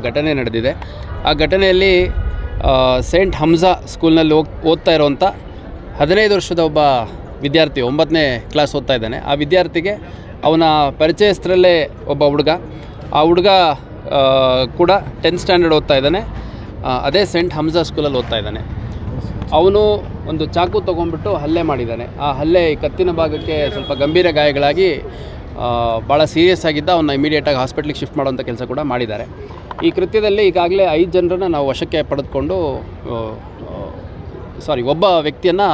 ಘಟನೆ ನಡೆದಿದೆ. ಆ ಘಟನೆಯಲ್ಲಿ ಸೇಂಟ್ ಹಮ್ಜಾ ಸ್ಕೂಲ್ನಲ್ಲಿ ಓದ್ತಾ ಇರುವಂಥ 15 ವರ್ಷದ ಒಬ್ಬ ವಿದ್ಯಾರ್ಥಿ 9ನೇ ಕ್ಲಾಸ್ ಓದ್ತಾ ಇದ್ದಾನೆ. ಆ ವಿದ್ಯಾರ್ಥಿಗೆ ಅವನ ಪರಿಚಯಸ್ಥರಲ್ಲೇ ಒಬ್ಬ ಹುಡುಗ, ಆ ಹುಡುಗ ಕೂಡ 10th ಸ್ಟ್ಯಾಂಡರ್ಡ್ ಓದ್ತಾ ಇದ್ದಾನೆ. ಅದೇ ಸೇಂಟ್ ಹಮ್ಜಾ ಸ್ಕೂಲಲ್ಲಿ ಓದ್ತಾ ಇದ್ದಾನೆ. ಅವನು ಒಂದು ಚಾಕು ತೊಗೊಂಡ್ಬಿಟ್ಟು ಹಲ್ಲೆ ಮಾಡಿದ್ದಾನೆ. ಆ ಹಲ್ಲೆ ಕತ್ತಿನ ಭಾಗಕ್ಕೆ ಸ್ವಲ್ಪ ಗಂಭೀರ ಗಾಯಗಳಾಗಿ ಭಾಳ ಸೀರಿಯಸ್ ಆಗಿದ್ದ. ಅವನ್ನ ಇಮಿಡಿಯೇಟಾಗಿ ಹಾಸ್ಪಿಟ್ಲಿಗೆ ಶಿಫ್ಟ್ ಮಾಡುವಂಥ ಕೆಲಸ ಕೂಡ ಮಾಡಿದ್ದಾರೆ. ಈ ಕೃತ್ಯದಲ್ಲಿ ಈಗಾಗಲೇ 5 ಜನರನ್ನು ನಾವು ವಶಕ್ಕೆ ಪಡೆದುಕೊಂಡು ಒಬ್ಬ ವ್ಯಕ್ತಿಯನ್ನು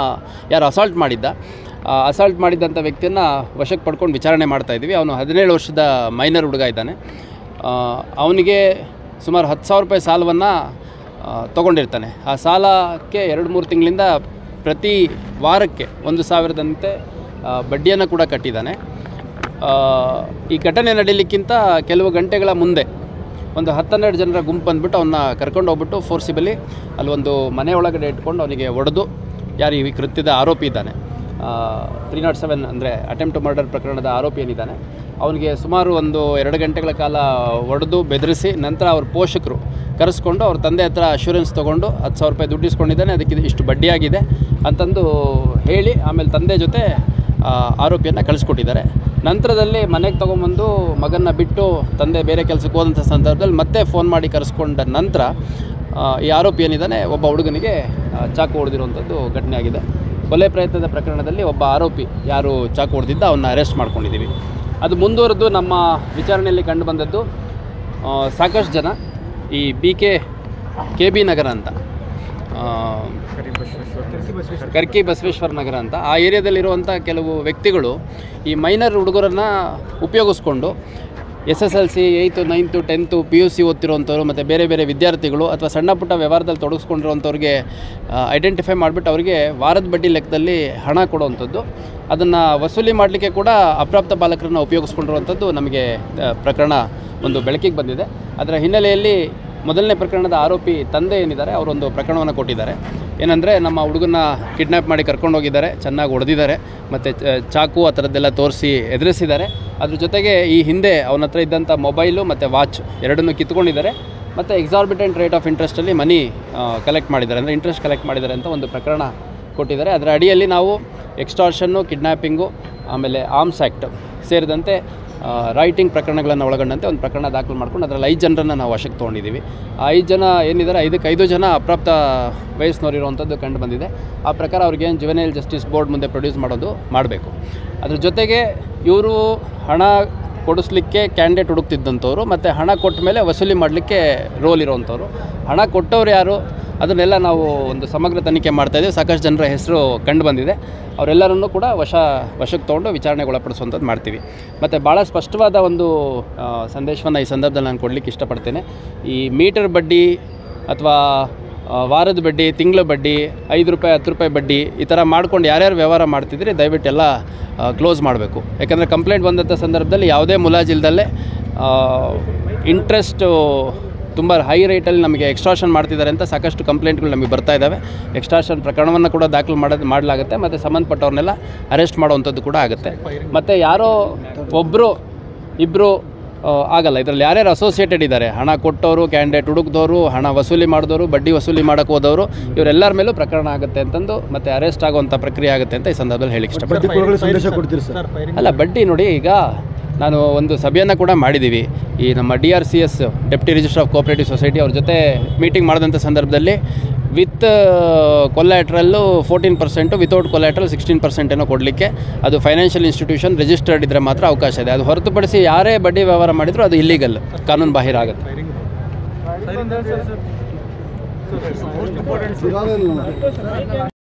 ಯಾರು ಅಸಾಲ್ಟ್ ಮಾಡಿದ್ದಂಥ ವ್ಯಕ್ತಿಯನ್ನು ವಶಕ್ಕೆ ಪಡ್ಕೊಂಡು ವಿಚಾರಣೆ ಮಾಡ್ತಾಯಿದ್ದೀವಿ. ಅವನು 17 ವರ್ಷದ ಮೈನರ್ ಹುಡುಗ ಇದ್ದಾನೆ. ಅವನಿಗೆ ಸುಮಾರು 10,000 ರೂಪಾಯಿ ಸಾಲವನ್ನು ತೊಗೊಂಡಿರ್ತಾನೆ. ಆ ಸಾಲಕ್ಕೆ 2-3 ತಿಂಗಳಿಂದ ಪ್ರತಿ ವಾರಕ್ಕೆ 1,000ದಂತೆ ಬಡ್ಡಿಯನ್ನು ಕೂಡ ಕಟ್ಟಿದ್ದಾನೆ. ಈ ಘಟನೆ ನಡೀಲಿಕ್ಕಿಂತ ಕೆಲವು ಗಂಟೆಗಳ ಮುಂದೆ ಒಂದು 10-12 ಜನರ ಗುಂಪು ಬಂದುಬಿಟ್ಟು ಅವನ್ನ ಕರ್ಕೊಂಡು ಹೋಗ್ಬಿಟ್ಟು ಫೋರ್ಸಿಬಲಿ ಅಲ್ಲಿ ಒಂದು ಮನೆ ಒಳಗಡೆ ಇಟ್ಕೊಂಡು ಅವನಿಗೆ ಹೊಡೆದು, ಯಾರು ಈ ಕೃತ್ಯದ ಆರೋಪಿ ಇದ್ದಾನೆ 307 ಅಂದರೆ ಅಟೆಂಪ್ಟ್ ಟು ಮರ್ಡರ್ ಪ್ರಕರಣದ ಆರೋಪಿ ಏನಿದ್ದಾನೆ, ಅವನಿಗೆ ಸುಮಾರು ಒಂದು 2 ಗಂಟೆಗಳ ಕಾಲ ಹೊಡೆದು ಬೆದರಿಸಿ ನಂತರ ಅವ್ರ ಪೋಷಕರು ಕರೆಸ್ಕೊಂಡು ಅವ್ರ ತಂದೆ ಹತ್ರ ಅಶ್ಯೂರೆನ್ಸ್ ತೊಗೊಂಡು 10,000 ರೂಪಾಯಿ ದುಡ್ಡು ಇಸ್ಕೊಂಡಿದ್ದಾನೆ, ಅದಕ್ಕೆ ಇಷ್ಟು ಬಡ್ಡಿಯಾಗಿದೆ ಅಂತಂದು ಹೇಳಿ ಆಮೇಲೆ ತಂದೆ ಜೊತೆ ಆರೋಪಿಯನ್ನು ಕಳಿಸ್ಕೊಟ್ಟಿದ್ದಾರೆ. ನಂತರದಲ್ಲಿ ಮನೆಗೆ ತೊಗೊಂಬಂದು ಮಗನ್ನ ಬಿಟ್ಟು ತಂದೆ ಬೇರೆ ಕೆಲಸಕ್ಕೆ ಹೋದಂಥ ಸಂದರ್ಭದಲ್ಲಿ ಮತ್ತೆ ಫೋನ್ ಮಾಡಿ ಕರೆಸ್ಕೊಂಡ ನಂತರ ಈ ಆರೋಪಿ ಏನಿದ್ದಾನೆ ಒಬ್ಬ ಹುಡುಗನಿಗೆ ಚಾಕು ಹೊಡೆದಿರುವಂಥದ್ದು ಘಟನೆ ಆಗಿದೆ. ಕೊಲೆ ಪ್ರಯತ್ನದ ಪ್ರಕರಣದಲ್ಲಿ ಒಬ್ಬ ಆರೋಪಿ ಯಾರು ಚಾಕು ಹೊಡೆದಿದ್ದ ಅವನ್ನ ಅರೆಸ್ಟ್ ಮಾಡ್ಕೊಂಡಿದ್ದೀವಿ. ಅದು ಮುಂದುವರೆದು ನಮ್ಮ ವಿಚಾರಣೆಯಲ್ಲಿ ಕಂಡು ಬಂದದ್ದು ಸಾಕಷ್ಟು ಜನ ಈ KB ನಗರ ಅಂತ, ಕರ್ಕಿ ಬಸವೇಶ್ವರ ನಗರ ಅಂತ ಆ ಏರಿಯಾದಲ್ಲಿರುವಂಥ ಕೆಲವು ವ್ಯಕ್ತಿಗಳು ಈ ಮೈನರ್ ಹುಡುಗರನ್ನು ಉಪಯೋಗಿಸ್ಕೊಂಡು SSLC 8th 9th 10th PUC ಓದ್ತಿರೋವಂಥವ್ರು ಮತ್ತು ಬೇರೆ ಬೇರೆ ವಿದ್ಯಾರ್ಥಿಗಳು ಅಥವಾ ಸಣ್ಣ ಪುಟ್ಟ ವ್ಯವಹಾರದಲ್ಲಿ ತೊಡಗಿಸ್ಕೊಂಡಿರೋವಂಥವ್ರಿಗೆ ಐಡೆಂಟಿಫೈ ಮಾಡಿಬಿಟ್ಟು ಅವರಿಗೆ ವಾರದ ಬಡ್ಡಿ ಲೆಕ್ಕದಲ್ಲಿ ಹಣ ಕೊಡುವಂಥದ್ದು, ಅದನ್ನು ವಸೂಲಿ ಮಾಡಲಿಕ್ಕೆ ಕೂಡ ಅಪ್ರಾಪ್ತ ಬಾಲಕರನ್ನು ಉಪಯೋಗಿಸ್ಕೊಂಡಿರುವಂಥದ್ದು ನಮಗೆ ಪ್ರಕರಣ ಒಂದು ಬೆಳಕಿಗೆ ಬಂದಿದೆ. ಅದರ ಹಿನ್ನೆಲೆಯಲ್ಲಿ ಮೊದಲನೇ ಪ್ರಕರಣದ ಆರೋಪಿ ತಂದೆ ಏನಿದ್ದಾರೆ ಅವರೊಂದು ಪ್ರಕರಣವನ್ನು ಕೊಟ್ಟಿದ್ದಾರೆ. ಏನಂದರೆ ನಮ್ಮ ಹುಡುಗನ್ನ ಕಿಡ್ನ್ಯಾಪ್ ಮಾಡಿ ಕರ್ಕೊಂಡು ಹೋಗಿದ್ದಾರೆ, ಚೆನ್ನಾಗಿ ಹೊಡೆದಿದ್ದಾರೆ ಮತ್ತು ಚಾಕು ಆ ಥರದ್ದೆಲ್ಲ ತೋರಿಸಿ ಎದುರಿಸಿದ್ದಾರೆ. ಅದ್ರ ಜೊತೆಗೆ ಈ ಹಿಂದೆ ಅವನ ಹತ್ರ ಇದ್ದಂಥ ಮೊಬೈಲು ಮತ್ತು ವಾಚ್ ಎರಡನ್ನೂ ಕಿತ್ಕೊಂಡಿದ್ದಾರೆ ಮತ್ತು exorbitant rate of ಇಂಟ್ರೆಸ್ಟಲ್ಲಿ money collect ಮಾಡಿದ್ದಾರೆ, ಅಂದರೆ ಇಂಟ್ರೆಸ್ಟ್ ಕಲೆಕ್ಟ್ ಮಾಡಿದ್ದಾರೆ ಅಂತ ಒಂದು ಪ್ರಕರಣ ಕೊಟ್ಟಿದ್ದಾರೆ. ಅದರ ಅಡಿಯಲ್ಲಿ ನಾವು ಎಕ್ಸ್ಟಾರ್ಷನ್ನು, ಕಿಡ್ನ್ಯಾಪಿಂಗು, ಆಮೇಲೆ ಆರ್ಮ್ಸ್ ಆ್ಯಕ್ಟ್ ಸೇರಿದಂತೆ ರೈಟಿಂಗ್ ಪ್ರಕರಣಗಳನ್ನು ಒಳಗೊಂಡಂತೆ ಒಂದು ಪ್ರಕರಣ ದಾಖಲು ಮಾಡ್ಕೊಂಡು ಅದರಲ್ಲಿ 5 ಜನರನ್ನು ನಾವು ವಶಕ್ಕೆ ತೊಗೊಂಡಿದ್ದೀವಿ. ಆ 5 ಜನ ಏನಿದ್ದಾರೆ 5 ಜನ ಅಪ್ರಾಪ್ತ ವಯಸ್ಸಿನವರಿರುವಂಥದ್ದು ಕಂಡು ಬಂದಿದೆ. ಆ ಪ್ರಕಾರ ಅವ್ರಿಗೇನು ಜುವೆನೈಲ್ ಜಸ್ಟಿಸ್ ಬೋರ್ಡ್ ಮುಂದೆ ಪ್ರೊಡ್ಯೂಸ್ ಮಾಡಬೇಕು. ಅದ್ರ ಜೊತೆಗೆ ಇವರು ಹಣ ಕೊಡಿಸ್ಲಿಕ್ಕೆ ಕ್ಯಾಂಡಿಡೇಟ್ ಹುಡುಕ್ತಿದ್ದಂಥವ್ರು ಮತ್ತು ಹಣ ಕೊಟ್ಟ ಮೇಲೆ ವಸೂಲಿ ಮಾಡಲಿಕ್ಕೆ ರೋಲ್ ಇರೋವಂಥವ್ರು. ಹಣ ಕೊಟ್ಟವ್ರು ಯಾರು ಅದನ್ನೆಲ್ಲ ನಾವು ಒಂದು ಸಮಗ್ರ ತನಿಖೆ ಮಾಡ್ತಾಯಿದ್ದೀವಿ. ಸಾಕಷ್ಟು ಜನರ ಹೆಸರು ಕಂಡು ಬಂದಿದೆ. ಅವರೆಲ್ಲರನ್ನೂ ಕೂಡ ವಶಕ್ಕೆ ತೊಗೊಂಡು ವಿಚಾರಣೆಗೆ ಒಳಪಡಿಸುವಂಥದ್ದು ಮಾಡ್ತೀವಿ. ಮತ್ತು ಭಾಳ ಸ್ಪಷ್ಟವಾದ ಒಂದು ಸಂದೇಶವನ್ನು ಈ ಸಂದರ್ಭದಲ್ಲಿ ನಾನು ಕೊಡಲಿಕ್ಕೆ ಇಷ್ಟಪಡ್ತೇನೆ. ಈ ಮೀಟರ್ ಬಡ್ಡಿ ಅಥವಾ ವಾರದ ಬಡ್ಡಿ, ತಿಂಗಳ ಬಡ್ಡಿ, 5 ರೂಪಾಯಿ 10 ರೂಪಾಯಿ ಬಡ್ಡಿ ಈ ಥರ ಮಾಡ್ಕೊಂಡು ಯಾರ್ಯಾರು ವ್ಯವಹಾರ ಮಾಡ್ತಿದ್ರಿ ದಯವಿಟ್ಟು ಎಲ್ಲ ಕ್ಲೋಸ್ ಮಾಡಬೇಕು. ಯಾಕಂದರೆ ಕಂಪ್ಲೇಂಟ್ ಬಂದಂಥ ಸಂದರ್ಭದಲ್ಲಿ ಯಾವುದೇ ಮುಲಾಜಿಲ್ದಲ್ಲೇ ಇಂಟ್ರೆಸ್ಟು ತುಂಬ ಹೈ ರೇಟಲ್ಲಿ ನಮಗೆ ಎಕ್ಸ್ಟ್ರಾಷನ್ ಮಾಡ್ತಿದ್ದಾರೆ ಅಂತ ಸಾಕಷ್ಟು ಕಂಪ್ಲೇಂಟ್ಗಳು ನಮಗೆ ಬರ್ತಾ ಇದ್ದಾವೆ. ಎಕ್ಸ್ಟ್ರಾಷನ್ ಪ್ರಕರಣವನ್ನು ಕೂಡ ದಾಖಲು ಮಾಡಲಾಗುತ್ತೆ ಮತ್ತು ಸಂಬಂಧಪಟ್ಟವ್ರನ್ನೆಲ್ಲ ಅರೆಸ್ಟ್ ಮಾಡುವಂಥದ್ದು ಕೂಡ ಆಗುತ್ತೆ. ಮತ್ತು ಯಾರೋ ಒಬ್ಬರು ಇಬ್ಬರು ಆಗಲ್ಲ, ಇದರಲ್ಲಿ ಯಾರ್ಯಾರು ಅಸೋಸಿಯೇಟೆಡ್ ಇದ್ದಾರೆ, ಹಣ ಕೊಟ್ಟವರು, ಕ್ಯಾಂಡಿಡೇಟ್ ಹುಡುಕ್ದವರು, ಹಣ ವಸೂಲಿ ಮಾಡಿದವರು, ಬಡ್ಡಿ ವಸೂಲಿ ಮಾಡೋಕ್ಕೆ ಹೋದವರು, ಇವರೆಲ್ಲರ ಮೇಲೂ ಪ್ರಕರಣ ಆಗುತ್ತೆ ಅಂತಂದು ಮತ್ತು ಅರೆಸ್ಟ್ ಆಗುವಂಥ ಪ್ರಕ್ರಿಯೆ ಆಗುತ್ತೆ ಅಂತ ಈ ಸಂದರ್ಭದಲ್ಲಿ ಹೇಳಿಕ್ಕೆ ಇಷ್ಟಪಡ್ತೀನಿ. ಅಲ್ಲ, ಬಡ್ಡಿ ನೋಡಿ, ಈಗ ನಾನು ಒಂದು ಸಭೆಯನ್ನು ಕೂಡ ಮಾಡಿದ್ದೀವಿ. ಈ ನಮ್ಮ DRCS deputy registrar of cooperative society ಅವ್ರ ಜೊತೆ ಮೀಟಿಂಗ್ ಮಾಡಿದಂಥ ಸಂದರ್ಭದಲ್ಲಿ ವಿತ್ ಕೊಲ್ಯಾಟ್ರಲ್ಲು 14%, ವಿತೌಟ್ ಕೊಲ್ಯಾಟ್ರಲ್ 16% ಏನೋ ಕೊಡಲಿಕ್ಕೆ, ಅದು ಫೈನಾನ್ಷಿಯಲ್ ಇನ್ಸ್ಟಿಟ್ಯೂಷನ್ ರಿಜಿಸ್ಟರ್ಡ್ ಇದ್ದರೆ ಮಾತ್ರ ಅವಕಾಶ ಇದೆ. ಅದು ಹೊರತುಪಡಿಸಿ ಯಾರೇ ಬಡ್ಡಿ ವ್ಯವಹಾರ ಮಾಡಿದರೂ ಅದು ಇಲ್ಲೀಗಲ್, ಕಾನೂನು ಬಾಹಿರ ಆಗುತ್ತೆ.